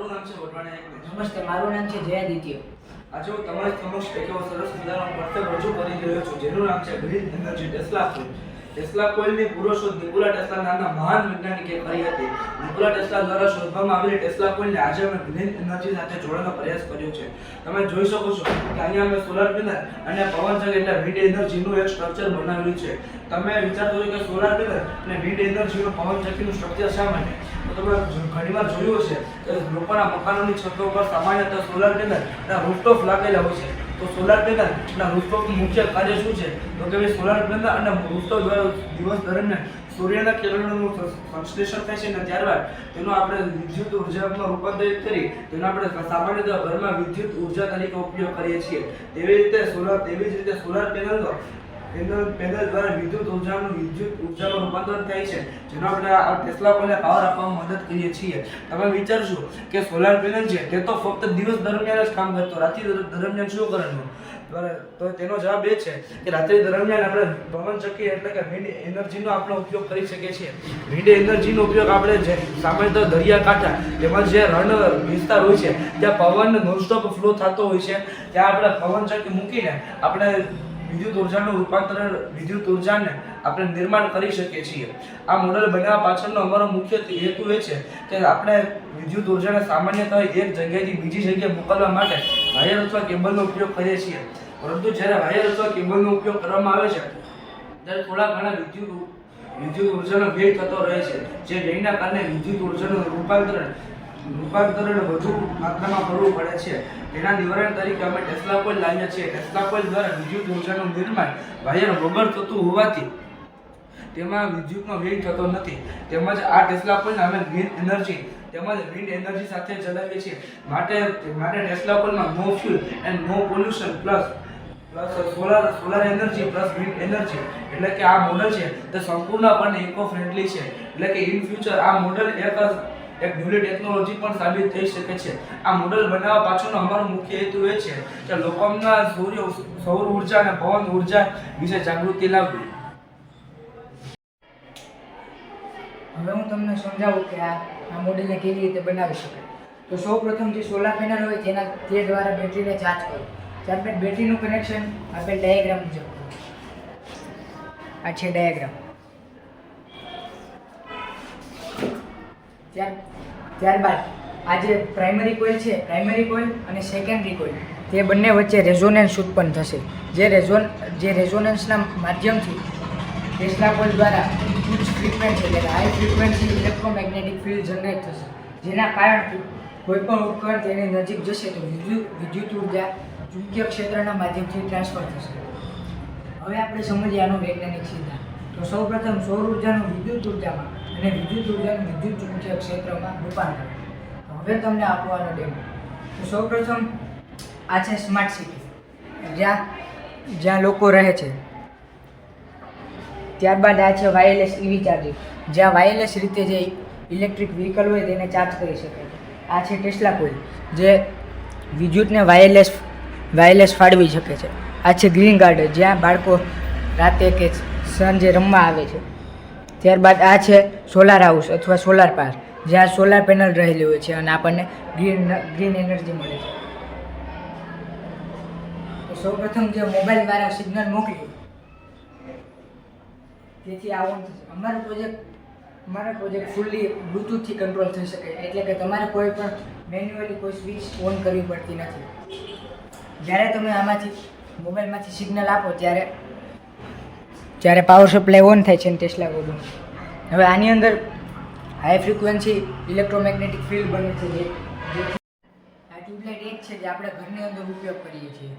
તમારું નામ છે વઢવાણા એક નમસ્તે, મારું નામ છે જયાદિત્ય. આજે હું તમારી સમક્ષ એક એવો સરસ મજાનો કોન્સેપ્ટ રજૂ કરી રહ્યો છું જેનું નામ છે green energy tesla coil. Tesla કોઇલની પૂર્વ શોધ નિકોલા ટેસ્લા નામના મહાન વૈજ્ઞાનિકે કરી હતી. નિકોલા ટેસ્લા દ્વારા શોધવામાં આવેલી ટેસ્લા કોઇલને આજે અમે ગ્રીન એનર્જી સાથે જોડવાનો પ્રયાસ કર્યો છે. તમે જોઈ શકો છો કે અહીંયા અમે સોલાર પેનલ અને પવનચક્કી એટલે વિન્ડ એનર્જીનું એક સ્ટ્રક્ચર બનાવેલું છે. તમે વિચારતો હોય કે સોલાર પેનલ અને વિન્ડ એનર્જીનું પવનચક્કીનું સ્ટ્રક્ચર શા માટે? તો તમે ઘણીવાર જોયું હશે કે લોકોના મકાનોની છતો પર સામાન્યતઃ સોલાર પેનલ અને રૂફટોપ લાગેલા હોય છે. તો સોલાર પેનલ અને રૂફટોપનું મુખ્ય કાર્ય શું છે? તો કે સોલાર પેનલ અને રૂફટોપ દ્વારા દિવસ દરમિયાન સૂર્યના કિરણોનું સંશ્લેષણ થાય છે અને ત્યારબાદ તેનો આપણે વિદ્યુત ઉર્જામાં રૂપાંતરિત કરી તેનો આપણે સામાન્યતઃ ઘરમાં વિદ્યુત ઉર્જા તરીકે ઉપયોગ કરીએ છીએ. તેવી જ રીતે સોલાર પેનલ દ્વારા વિદ્યુત ઉર્જામાં રૂપાંતર થાય છે, જેનો આપણે આ ટેસ્લા કોઇલને પાવર આપવામાં મદદ કરીએ છીએ. તમે વિચારશો કે સોલાર પેનલ છે તે તો ફક્ત દિવસ દરમિયાન જ કામ કરતો, રાત્રિ દરમિયાન શું કરવાનું? તો તેનો જવાબ એ છે કે રાત્રિ દરમિયાન આપણે પવનચક્કી એટલે કે વિન્ડ એનર્જીનો આપણે ઉપયોગ કરી શકીએ છીએ. વિન્ડ એનર્જીનો ઉપયોગ આપણે સામાન્યતઃ દરિયાકાંઠા તેમજ જે રણ વિસ્તાર હોય છે ત્યાં પવન નોનસ્ટોપ ફ્લો થતો હોય છે, ત્યાં આપણે પવનચક્કી મૂકીને આપણે વિદ્યુત ઉર્જાને આપણે નિર્માણ કરી શકીએ છીએ. આ મોડેલ બનાવવા પાછળનો અમારો મુખ્ય હેતુ એ છે કે આપણે વિદ્યુત ઉર્જાને સામાન્યતઃ એક જગ્યાએથી બીજી જગ્યાએ મોકલવા માટે વાયર અથવા કેબલનો ઉપયોગ કરીએ છીએ. પરંતુ જ્યારે વાયર અથવા કેબલનો ઉપયોગ કરવામાં આવે છે ત્યારે થોડા ઘણા વિદ્યુત ઉર્જાનો વ્યય થતો રહે છે, જે વ્યયના કારણે વિદ્યુત ઉર્જાનું રૂપાંતરણ વધુ માત્રામાં કરવું પડે છે. તેના નિવારણ તરીકે અમે ટેસ્લા કોઇલ લાવ્યા છીએ. ટેસ્લા કોઇલ દ્વારા વિદ્યુત ઉર્જાનું નિર્માણ વાયર વગર થતું હોવાથી તેમાં વિદ્યુતનો વ્યય થતો નથી. તેમજ આ ટેસ્લા કોઇલને અમે ગ્રીન એનર્જી તેમજ વિન્ડ એનર્જી સાથે ચલાવીએ છીએ. માટે ટેસ્લા કોઇલમાં no fuel and no pollution plus solar energy plus wind energy એટલે કે આ મોડેલ છે તે સંપૂર્ણપણે ઇકો ફ્રેન્ડલી છે. એટલે કે ઇન ફ્યુચર આ મોડેલ એક નવી ટેકનોલોજી પણ સાબિત થઈ શકે છે. આ મોડેલ બનાવવા પાછળનો અમારો મુખ્ય હેતુ એ છે કે લોકોમાં સૌર ઉર્જા અને પવન ઉર્જા વિશે જાગૃતિ લાવવી. હવે હું તમને સમજાવું કે આ મોડેલને કેવી રીતે બનાવી શકાય. તો સૌપ્રથમ જે સોલાર પેનલ હોય તે દ્વારા બેટરીને ચાર્જ કરો. ત્યારબાદ બેટરીનું કનેક્શન આપેલ ડાયાગ્રામ મુજબ કરો. આ છે ડાયાગ્રામ. ત્યારબાદ આ જે પ્રાઇમરી કોઇલ છે, પ્રાઇમરી કોઇલ અને સેકન્ડરી કોઇલ તે બંને વચ્ચે રેઝોનન્સ ઉત્પન્ન થશે. જે રેઝોનન્સના માધ્યમથી ટેસ્લા કોઇલ દ્વારા ઉચ્ચ ફ્રીક્વન્સી એટલે high frequency electromagnetic field generate થશે, જેના કારણથી કોઈપણ ઉપકરણ તેની નજીક જશે તો વિદ્યુત ઉર્જા ચુંબકીય ક્ષેત્રના માધ્યમથી ટ્રાન્સફર થશે. હવે આપણે સમજીએ આનો વૈજ્ઞાનિક સિદ્ધાંત. તો સૌપ્રથમ સૌર ઉર્જાનું વિદ્યુત ઉર્જામાં અને વિદ્યુત ઉર્જાનું વિદ્યુત ચુંબકીય ક્ષેત્રમાં રૂપાંતર. હવે તમને આપવાનો ડેમો. તો સૌપ્રથમ આ છે સ્માર્ટ સિટી, જ્યાં લોકો રહે છે. ત્યારબાદ આ છે વાયરલેસ ઇવી ચાર્જિંગ, જ્યાં વાયરલેસ રીતે જે ઇલેક્ટ્રિક વ્હીકલ હોય તેને ચાર્જ કરી શકાય. આ છે ટેસ્લા કોઇલ, જે વિદ્યુતને વાયરલેસ ફાળવી શકે છે. આ છે ગ્રીન ગાર્ડન, જ્યાં બાળકો રાતે કે સાંજે રમવા આવે છે. ત્યારબાદ આ છે સોલાર હાઉસ અથવા સોલાર પાર્ક, જ્યાં સોલાર પેનલ રહેલી હોય છે અને આપણને ગ્રીન એનર્જી મળે છે. તો સૌપ્રથમ જે મોબાઈલ દ્વારા સિગ્નલ મોકલ્યું તેથી આ ઓન થશે. અમારો પ્રોજેક્ટ ફૂલ્લી બ્લૂટૂથથી કંટ્રોલ થઈ શકે, એટલે કે તમારે કોઈ પણ મેન્યુઅલી કોઈ સ્વિચ ઓન કરવી પડતી નથી. જ્યારે તમે મોબાઈલમાંથી સિગ્નલ આપો ત્યારે પાવર સપ્લાય ઓન થાય છે અને ટેસ્લા કોઇલ. હવે આની અંદર હાઈ ફ્રીક્વન્સી ઇલેક્ટ્રોમેગ્નેટિક ફિલ્ડ બને છે. આ ટ્યુબલાઇટ એક છે જે આપણે ઘરની અંદર ઉપયોગ કરીએ છીએ,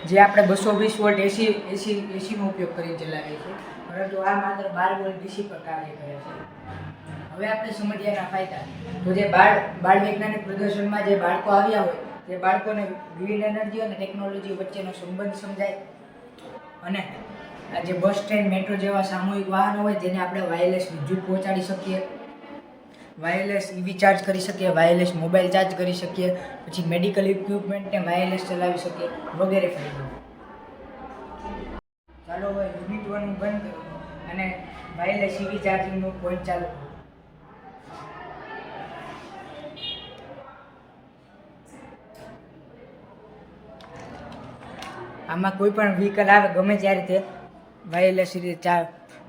જે આપણે 220 વોલ્ટ એસીનો ઉપયોગ કરીને ચલાવીએ છીએ, પરંતુ આ માત્ર 12 વોલ્ટ ડીસી પર કાર્ય કરે છે. હવે આપણે સમજીએ એના ફાયદા. તો જે બાળ વૈજ્ઞાનિક પ્રદર્શનમાં જે બાળકો આવ્યા હોય તે બાળકોને ગ્રીન એનર્જી અને ટેકનોલોજી વચ્ચેનો સંબંધ સમજાય, અને આ જે બસ, ટ્રેન, મેટ્રો જેવા સામૂહિક વાહનો હોય તેને આપણે વાયરલેસ વિદ્યુત પહોંચાડી શકીએ, વાયરલેસ ઇવી ચાર્જ કરી શકીએ, વાયરલેસ મોબાઈલ ચાર્જ કરી શકીએ, પછી મેડિકલ ઇક્વિપમેન્ટને વાયરલેસ ચલાવી શકીએ વગેરે ફાયદા. ચાલો હવે યુનિટ 1 બંધ કરો અને વાયરલેસ ઇવી ચાર્જિંગનો પોઈન્ટ ચાલુ કરો. આમાં કોઈ પણ વ્હીકલ આવે ગમે ત્યારે તે વાયરલેસ રીતે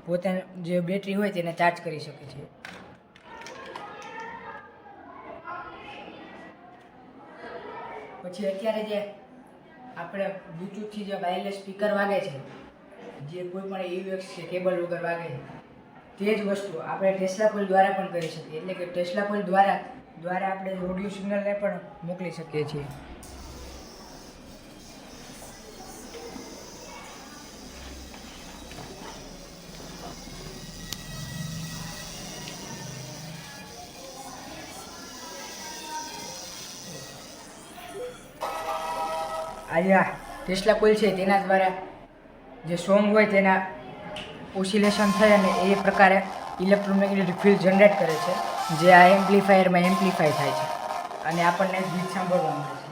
પોતાની જે બેટરી હોય તેને ચાર્જ કરી શકે છે. પછી અત્યારે જે આપણે બ્લૂટૂથથી જે વાયરલેસ સ્પીકર વાગે છે, જે કોઈ પણ યુએક્સ કે કેબલ વગર વાગે છે, તે જ વસ્તુ આપણે ટેસ્લા કોઇલ દ્વારા પણ કરી શકીએ. એટલે કે ટેસ્લા કોઇલ દ્વારા આપણે ઓડિયો સિગ્નલને પણ મોકલી શકીએ છીએ. આજે આ ટેસ્લા કોઇલ છે તેના દ્વારા જે સોંગ હોય તેના ઓસિલેશન થાય અને એ પ્રકારે ઇલેક્ટ્રોમેગ્નેટિક ફિલ્ડ જનરેટ કરે છે, જે આ એમ્પ્લીફાયરમાં એમ્પ્લીફાય થાય છે અને આપણને ગીત સાંભળવા મળે છે.